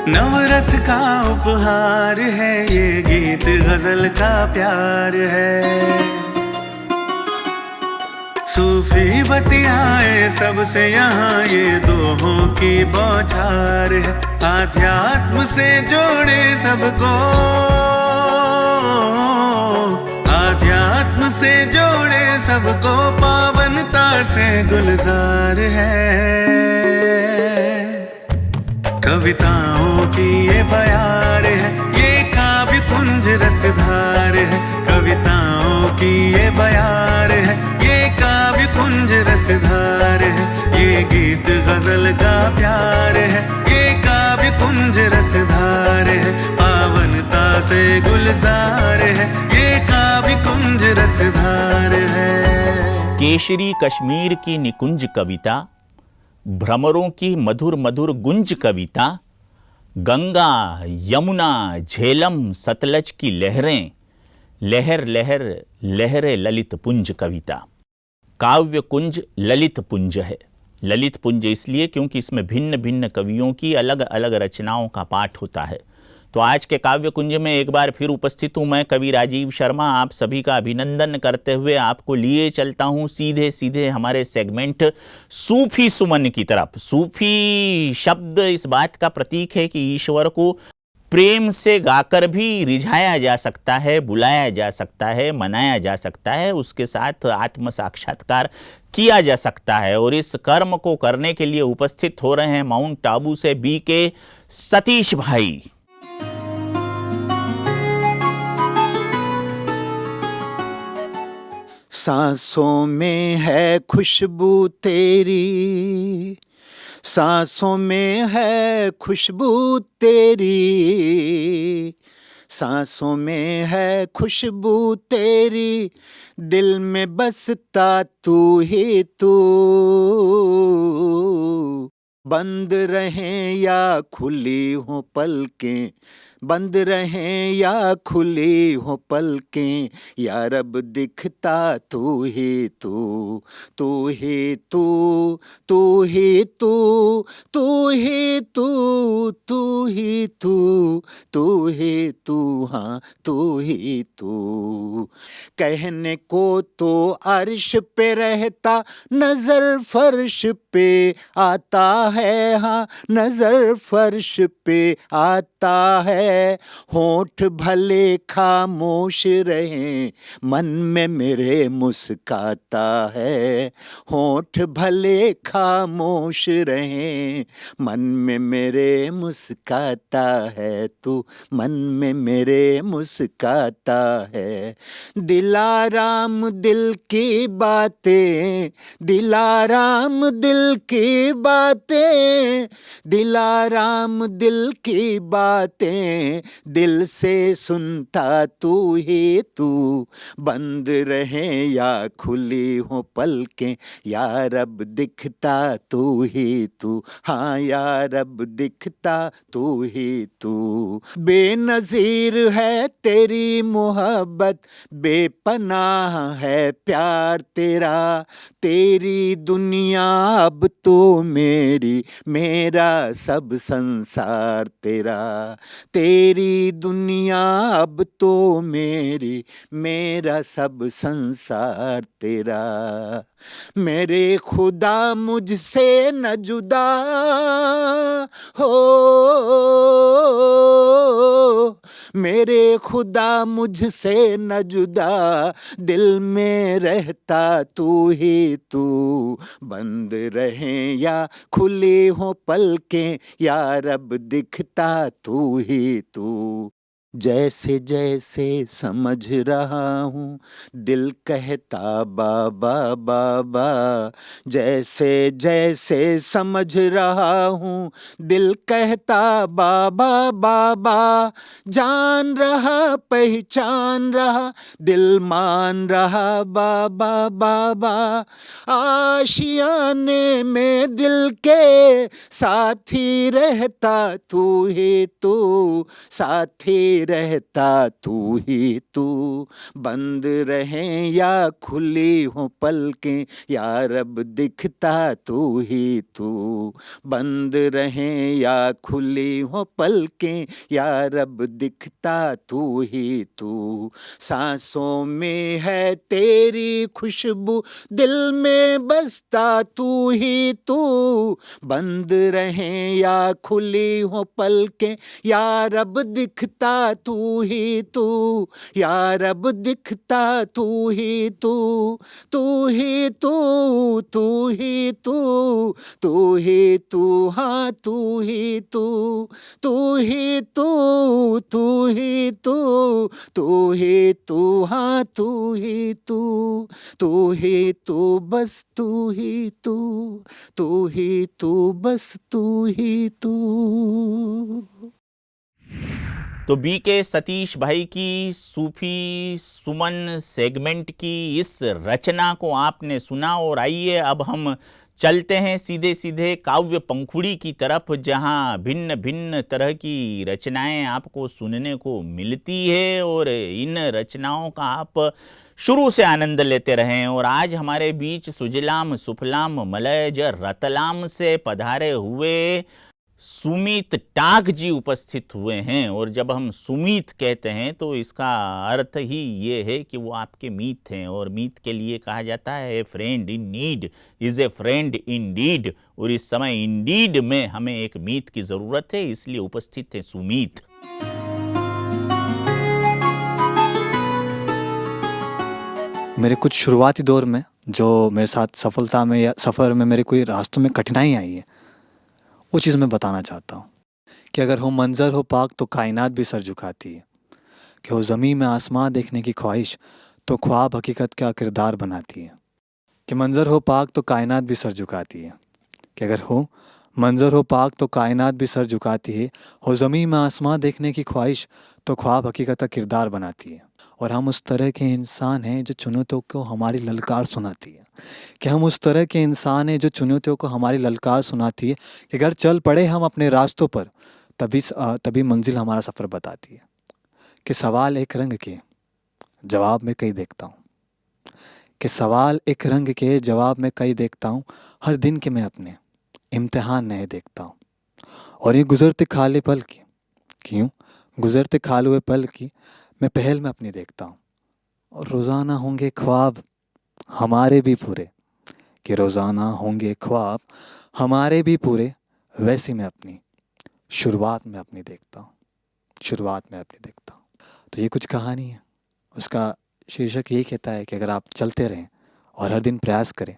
नवरस का उपहार है ये गीत, गजल का प्यार है। सूफी बतियाए सबसे यहाँ ये दोहों की बौछार है। आध्यात्म से जोड़े सबको, आध्यात्म से जोड़े सबको, पावनता से गुलजार है। कविताओं की ये बयार है, ये काव्य कुंज रसधार है। कविताओं की ये बयार है, ये काव्य कुंज रसधार है। ये गीत गजल का प्यार है, ये काव्य कुंज रसधार है। पावनता से गुलजार है, ये काव्य कुंज रसधार है। केशरी कश्मीर की निकुंज कविता, भ्रमरों की मधुर मधुर गुंज कविता, गंगा यमुना झेलम सतलज की लहरें, लहर लहर लहरे ललित पुंज कविता। काव्य कुंज ललित पुंज है। ललित पुंज इसलिए क्योंकि इसमें भिन्न भिन्न कवियों की अलग अलग रचनाओं का पाठ होता है। तो आज के काव्य कुंज में एक बार फिर उपस्थित हूँ मैं, कवि राजीव शर्मा। आप सभी का अभिनंदन करते हुए आपको लिए चलता हूँ सीधे सीधे हमारे सेगमेंट सूफी सुमन की तरफ। सूफी शब्द इस बात का प्रतीक है कि ईश्वर को प्रेम से गाकर भी रिझाया जा सकता है, बुलाया जा सकता है, मनाया जा सकता है, उसके साथ आत्म साक्षात्कार किया जा सकता है। और इस कर्म को करने के लिए उपस्थित हो रहे हैं माउंट आबू से BK सतीश भाई। सांसों में है खुशबू तेरी, सांसों में है खुशबू तेरी, सांसों में है खुशबू तेरी, दिल में बसता तू ही तू। बंद रहें या खुली हो पलकें, बंद रहें या खुली हो पलकें, या रब दिखता तू ही तू, तू ही तू, तू ही तू, तू ही तू, तू ही तू, तू ही तू, हाँ तू ही तू। कहने को तो अर्श पे रहता, नजर फर्श पे आता है, हाँ नजर फर्श पे आता है। होठ भले खामोश रहे, मन में मेरे मुस्काता है। होठ भले खामोश रहे, मन में मेरे मुस्काता है। तू मन में मेरे मुस्काता है। दिलाराम दिल की बातें, दिलाराम दिल की बातें, दिलाराम दिल की बातें, दिल से सुनता तू ही तू। बंद रहे या खुली हो पलकें, या रब दिखता तू ही तू, हाँ या रब दिखता तू ही तू। बेनज़ीर है तेरी मोहब्बत, बेपनाह है प्यार तेरा। तेरी दुनिया अब तो मेरी, मेरा सब संसार तेरा। तेरी दुनिया अब तो मेरी, मेरा सब संसार तेरा। मेरे खुदा मुझसे न जुदा हो, मेरे खुदा मुझसे न जुदा, दिल में रहता तू ही तू। बंद रहें या खुली हो पलकें, या रब दिखता तू ही तू। जैसे जैसे समझ रहा हूँ, दिल कहता बाबा बाबा। जैसे जैसे समझ रहा हूँ, दिल कहता बाबा बाबा। जान रहा पहचान रहा, दिल मान रहा बाबा बाबा। आशियाने में दिल के साथी रहता तू ही तू, साथी रहता तू ही तू, बंद रहें या खुली हो पलकें, या रब दिखता तू ही तू, बंद रहें या खुली हो पलकें, या रब दिखता तू ही तू। सांसों में है तेरी खुशबू, दिल में बसता तू ही तू, बंद रहें या खुली हो पलकें, या रब दिखता तू ही तू, या रब दिखता तू ही तू, तू ही तू, तू ही तू, तू ही तू, हाँ तू ही तू, तू ही तू, तू ही तू, तू ही तू, हाँ तू ही तू, तू ही तू, बस तू ही तू, तू ही तू, बस तू ही तू। तो बी के सतीश भाई की सूफी सुमन सेगमेंट की इस रचना को आपने सुना, और आइए अब हम चलते हैं सीधे सीधे काव्य पंखुड़ी की तरफ, जहां भिन्न भिन्न तरह की रचनाएं आपको सुनने को मिलती है और इन रचनाओं का आप शुरू से आनंद लेते रहें। और आज हमारे बीच सुजलाम सुफलाम मलयज रतलाम से पधारे हुए सुमित टाक जी उपस्थित हुए हैं। और जब हम सुमित कहते हैं तो इसका अर्थ ही ये है कि वो आपके मीत हैं, और मीत के लिए कहा जाता है a friend in need is a friend in deed. और इस समय इंडीड में हमें एक मीत की ज़रूरत है, इसलिए उपस्थित है सुमित। मेरे कुछ शुरुआती दौर में जो मेरे साथ सफलता में या सफ़र में मेरे कोई रास्तों में कठिनाई आई है, वो चीज़ मैं बताना चाहता हूँ कि अगर हो मंज़र हो पाक तो कायनात भी सर झुकाती है, कि हो ज़मीं में आसमां देखने की ख्वाहिश तो ख्वाब हकीकत का किरदार बनाती है। कि मंज़र हो पाक तो कायनात भी सर झुकाती है, कि अगर हो मंज़र हो पाक तो कायनात भी सर झुकाती है, हो ज़मीं में आसमां देखने की ख्वाहिश तो ख्वाब हकीकत का किरदार बनाती है। और हम उस तरह के इंसान हैं जो चुनौतियों को हमारी ललकार सुनाती है, कि हम उस तरह के इंसान हैं जो चुनौतियों को हमारी ललकार सुनाती है, कि अगर चल पड़े हम अपने रास्तों पर तभी मंजिल हमारा सफ़र बताती है। कि सवाल एक रंग के जवाब में कई देखता हूँ, कि सवाल एक रंग के जवाब में कई देखता हूँ, हर दिन के मैं अपने इम्तिहान नए देखता हूँ। और ये गुज़रते खाली पल की, क्यों गुज़रते खाले हुए पल की मैं पहल में अपनी देखता हूँ। और रोज़ाना होंगे ख्वाब हमारे भी पूरे, कि रोज़ाना होंगे ख्वाब हमारे भी पूरे, वैसी मैं अपनी शुरुआत में अपनी देखता हूँ, शुरुआत में अपनी देखता हूँ। तो ये कुछ कहानी है, उसका शीर्षक यही कहता है कि अगर आप चलते रहें और हर दिन प्रयास करें,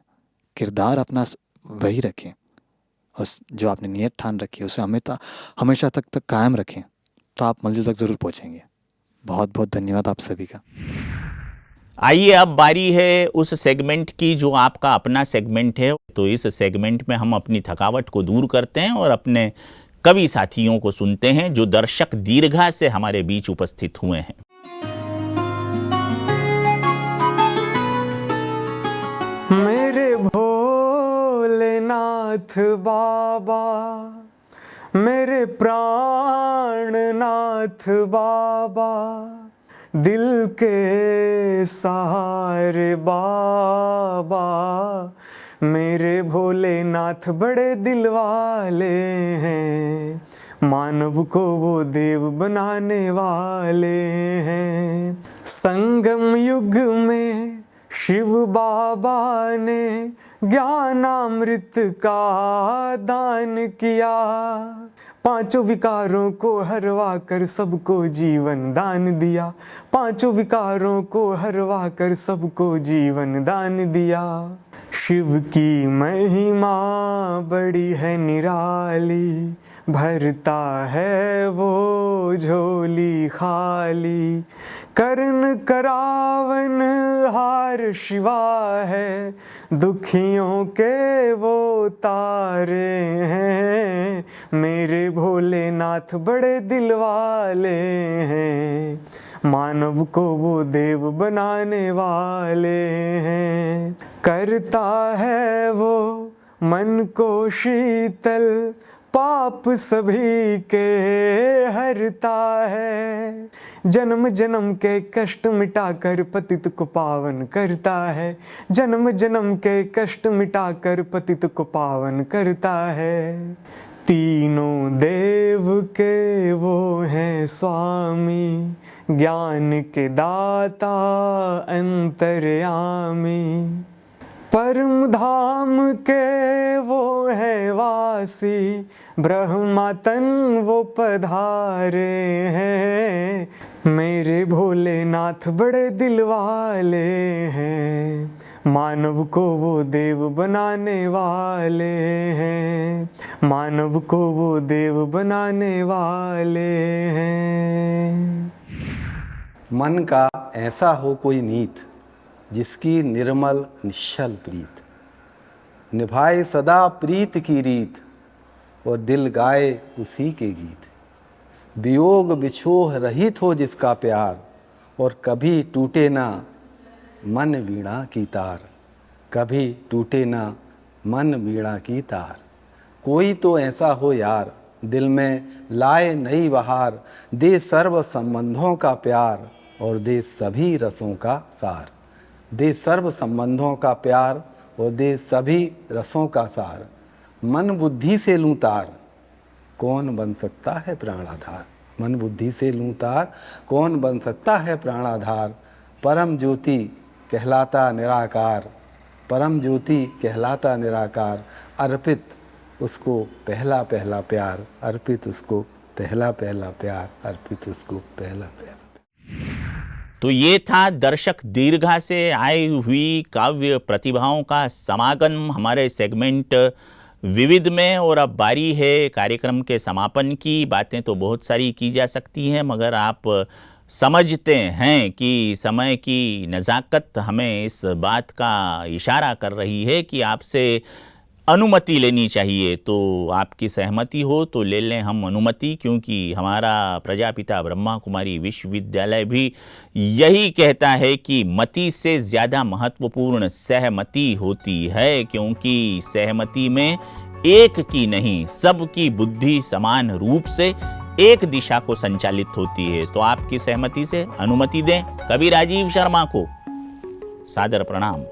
किरदार अपना वही रखें, उस जो आपने नियत ठान रखी है उसे हमेशा तक कायम रखें, तो आप मंजिल तक ज़रूर पहुँचेंगे। बहुत बहुत धन्यवाद आप सभी का। आइए अब बारी है उस सेगमेंट की जो आपका अपना सेगमेंट है। तो इस सेगमेंट में हम अपनी थकावट को दूर करते हैं और अपने कवि साथियों को सुनते हैं जो दर्शक दीर्घा से हमारे बीच उपस्थित हुए हैं। मेरे भोलेनाथ बाबा, मेरे प्राणनाथ बाबा, दिल के सहारे बाबा, मेरे भोलेनाथ बड़े दिल वाले हैं, मानव को वो देव बनाने वाले हैं। संगम युग में शिव बाबा ने ज्ञानामृत का दान किया, पांचों विकारों को हरवा कर सबको जीवन दान दिया, पांचों विकारों को हरवा कर सबको जीवन दान दिया। शिव की महिमा बड़ी है निराली, भरता है वो झोली खाली, कर्ण करावन हार शिवा है, दुखियों के वो तारे हैं, मेरे भोलेनाथ बड़े दिल वाले हैं, मानव को वो देव बनाने वाले हैं। करता है वो मन को शीतल, पाप सभी के हरता है, जन्म जन्म के कष्ट मिटाकर पतित को पावन करता है, जन्म जन्म के कष्ट मिटाकर पतित को पावन करता है। तीनों देव के वो हैं स्वामी, ज्ञान के दाता अंतर्यामी, परम धाम के वो है वासी, ब्रह्मातन वो पधारे हैं, मेरे भोलेनाथ बड़े दिल वाले हैं, मानव को वो देव बनाने वाले हैं, मानव को वो देव बनाने वाले हैं। मन का ऐसा हो कोई नीत, जिसकी निर्मल निश्चल प्रीत, निभाए सदा प्रीत की रीत, और दिल गाए उसी के गीत। वियोग बिछोह रहित हो जिसका प्यार, और कभी टूटे ना मन वीणा की तार, कभी टूटे ना मन वीणा की तार। कोई तो ऐसा हो यार, दिल में लाए नई बहार, दे सर्व संबंधों का प्यार, और दे सभी रसों का सार, दे सर्व संबंधों का प्यार, और दे सभी रसों का सार। मन बुद्धि से लूँ तार, कौन बन सकता है प्राणाधार, मन बुद्धि से लूँ तार, कौन बन सकता है प्राणाधार। परम ज्योति कहलाता निराकार, परम ज्योति कहलाता निराकार, अर्पित उसको पहला पहला प्यार, अर्पित उसको पहला पहला प्यार, अर्पित उसको पहला पहला। तो ये था दर्शक दीर्घा से आई हुई काव्य प्रतिभाओं का समागम हमारे सेगमेंट विविध में। और अब बारी है कार्यक्रम के समापन की। बातें तो बहुत सारी की जा सकती हैं, मगर आप समझते हैं कि समय की नज़ाकत हमें इस बात का इशारा कर रही है कि आपसे अनुमति लेनी चाहिए। तो आपकी सहमति हो तो ले लें हम अनुमति, क्योंकि हमारा प्रजापिता ब्रह्मा कुमारी विश्वविद्यालय भी यही कहता है कि मति से ज़्यादा महत्वपूर्ण सहमति होती है, क्योंकि सहमति में एक की नहीं सबकी बुद्धि समान रूप से एक दिशा को संचालित होती है। तो आपकी सहमति से अनुमति दें। कवि राजीव शर्मा को सादर प्रणाम।